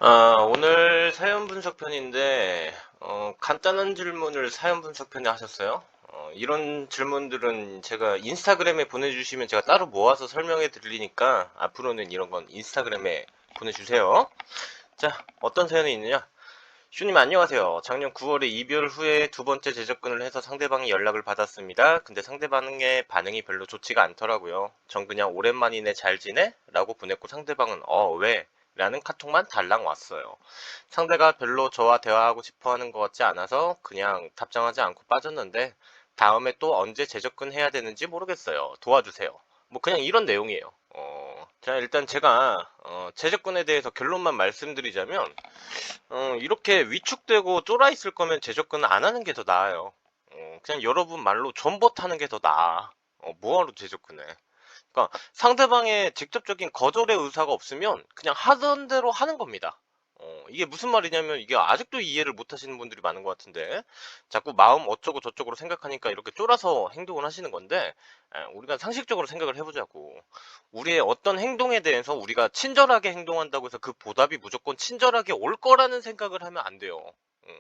오늘 사연 분석 편인데, 간단한 질문을 사연 분석 편에 하셨어요. 이런 질문들은 제가 인스타그램에 보내주시면 제가 따로 모아서 설명해 드리니까 앞으로는 이런 건 인스타그램에 보내주세요. 자, 어떤 사연이 있느냐? 슈님 안녕하세요. 작년 9월에 이별 후에 두 번째 재접근을 해서 상대방이 연락을 받았습니다. 근데 상대방의 반응이 별로 좋지가 않더라고요. 전 그냥 오랜만이네 잘 지내? 라고 보냈고 상대방은 왜? 라는 카톡만 달랑 왔어요. 상대가 별로 저와 대화하고 싶어 하는 것 같지 않아서 그냥 답장하지 않고 빠졌는데 다음에 또 언제 재접근해야 되는지 모르겠어요. 도와주세요. 뭐 그냥 이런 내용이에요. 자 일단 제가 재접근에 대해서 결론만 말씀드리자면 이렇게 위축되고 쫄아 있을 거면 재접근은 안 하는 게 더 나아요. 그냥 여러분 말로 존버타는 게 더 나아. 뭐하러 재접근해. 그러니까 상대방의 직접적인 거절의 의사가 없으면 그냥 하던 대로 하는 겁니다. 이게 무슨 말이냐면 이게 아직도 이해를 못 하시는 분들이 많은 것 같은데 자꾸 마음 어쩌고 저쩌고로 생각하니까 이렇게 쫄아서 행동을 하시는 건데 우리가 상식적으로 생각을 해보자고. 우리의 어떤 행동에 대해서 우리가 친절하게 행동한다고 해서 그 보답이 무조건 친절하게 올 거라는 생각을 하면 안 돼요. 음.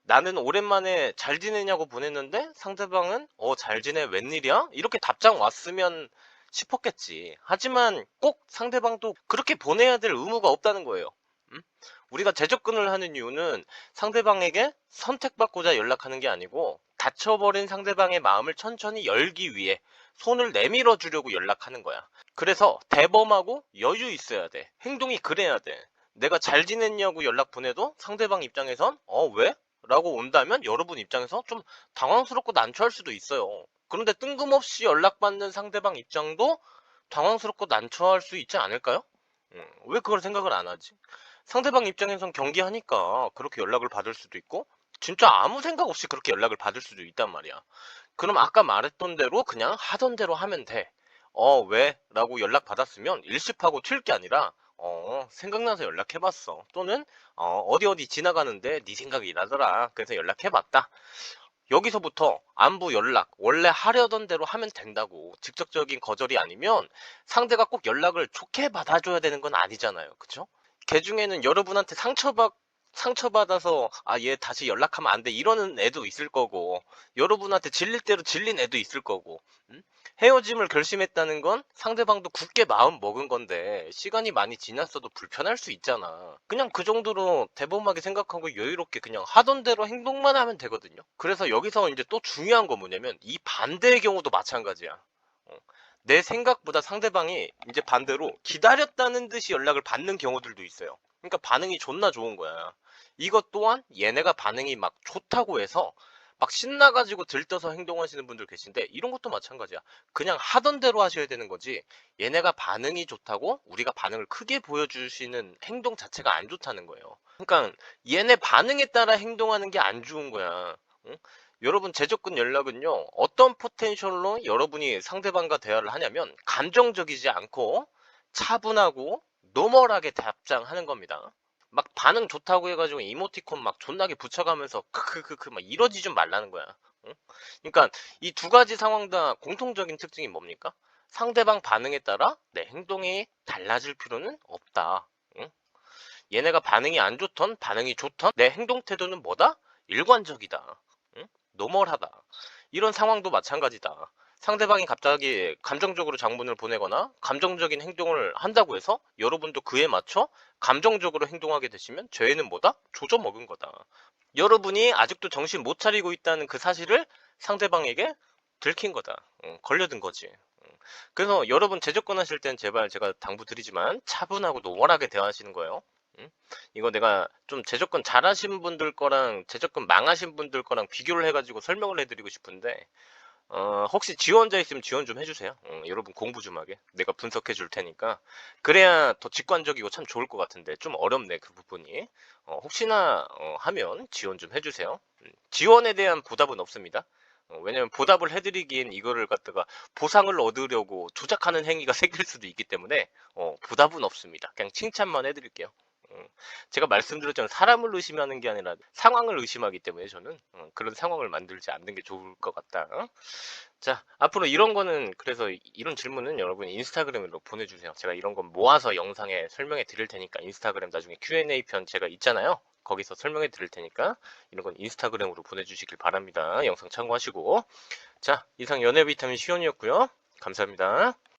나는 오랜만에 잘 지내냐고 보냈는데 상대방은 잘 지내 웬일이야? 이렇게 답장 왔으면 싶었겠지. 하지만 꼭 상대방도 그렇게 보내야 될 의무가 없다는 거예요. 음? 우리가 재접근을 하는 이유는 상대방에게 선택받고자 연락하는 게 아니고 닫혀버린 상대방의 마음을 천천히 열기 위해 손을 내밀어 주려고 연락하는 거야. 그래서 대범하고 여유 있어야 돼. 행동이 그래야 돼. 내가 잘 지냈냐고 연락 보내도 상대방 입장에선 왜? 라고 온다면 여러분 입장에서 좀 당황스럽고 난처할 수도 있어요. 그런데 뜬금없이 연락받는 상대방 입장도 당황스럽고 난처할 수 있지 않을까요? 왜 그걸 생각을 안 하지? 상대방 입장에선 경계하니까 그렇게 연락을 받을 수도 있고 진짜 아무 생각 없이 그렇게 연락을 받을 수도 있단 말이야. 그럼 아까 말했던 대로 그냥 하던 대로 하면 돼. 왜? 라고 연락 받았으면 일십하고 튈 게 아니라 생각나서 연락해봤어. 또는 어디 어디 지나가는데 네 생각이 나더라. 그래서 연락해봤다. 여기서부터 안부 연락 원래 하려던 대로 하면 된다고. 직접적인 거절이 아니면 상대가 꼭 연락을 좋게 받아줘야 되는 건 아니잖아요. 그쵸? 걔 중에는 여러분한테 상처받아서 얘 다시 연락하면 안 돼 이러는 애도 있을 거고 여러분한테 질릴 대로 질린 애도 있을 거고. 음? 헤어짐을 결심했다는 건 상대방도 굳게 마음 먹은 건데 시간이 많이 지났어도 불편할 수 있잖아. 그냥 그 정도로 대범하게 생각하고 여유롭게 그냥 하던 대로 행동만 하면 되거든요. 그래서 여기서 이제 또 중요한 건 뭐냐면 이 반대의 경우도 마찬가지야. 어, 내 생각보다 상대방이 이제 반대로 기다렸다는 듯이 연락을 받는 경우들도 있어요. 그러니까 반응이 존나 좋은 거야. 이것 또한 얘네가 반응이 막 좋다고 해서 막 신나가지고 들떠서 행동하시는 분들 계신데 이런 것도 마찬가지야. 그냥 하던 대로 하셔야 되는 거지 얘네가 반응이 좋다고 우리가 반응을 크게 보여주시는 행동 자체가 안 좋다는 거예요. 그러니까 얘네 반응에 따라 행동하는 게 안 좋은 거야. 응? 여러분 재접근 연락은요 어떤 포텐셜로 여러분이 상대방과 대화를 하냐면 감정적이지 않고 차분하고 노멀하게 답장하는 겁니다. 막 반응 좋다고 해가지고 이모티콘 막 존나게 붙여가면서 크크크크 막 이러지 좀 말라는 거야. 응? 그러니까 이 두 가지 상황 다 공통적인 특징이 뭡니까? 상대방 반응에 따라 내 행동이 달라질 필요는 없다. 응? 얘네가 반응이 안 좋던 반응이 좋던 내 행동 태도는 뭐다? 일관적이다. 응? 노멀하다. 이런 상황도 마찬가지다. 상대방이 갑자기 감정적으로 장문을 보내거나 감정적인 행동을 한다고 해서 여러분도 그에 맞춰 감정적으로 행동하게 되시면 죄는 뭐다? 조져먹은 거다. 여러분이 아직도 정신 못 차리고 있다는 그 사실을 상대방에게 들킨 거다. 걸려든 거지. 그래서 여러분 재접근 하실 땐 제발 제가 당부드리지만 차분하고 노멀하게 대화하시는 거예요. 응? 이거 내가 좀 재접근 잘하신 분들 거랑 재접근 망하신 분들 거랑 비교를 해가지고 설명을 해드리고 싶은데 혹시 지원자 있으면 지원 좀 해주세요. 여러분 공부 좀 하게. 내가 분석해 줄 테니까. 그래야 더 직관적이고 참 좋을 것 같은데 좀 어렵네 그 부분이. 혹시나 하면 지원 좀 해주세요. 지원에 대한 보답은 없습니다. 왜냐면 보답을 해드리기엔 이거를 갖다가 보상을 얻으려고 조작하는 행위가 생길 수도 있기 때문에 보답은 없습니다. 그냥 칭찬만 해드릴게요. 제가 말씀드렸잖아요. 사람을 의심하는 게 아니라 상황을 의심하기 때문에 저는 그런 상황을 만들지 않는 게 좋을 것 같다. 자, 앞으로 이런 거는 그래서 이런 질문은 여러분 인스타그램으로 보내주세요. 제가 이런 건 모아서 영상에 설명해 드릴 테니까 인스타그램 나중에 Q&A 편 제가 있잖아요. 거기서 설명해 드릴 테니까 이런 건 인스타그램으로 보내주시길 바랍니다. 영상 참고하시고. 자, 이상 연애 비타민 시온이었고요. 감사합니다.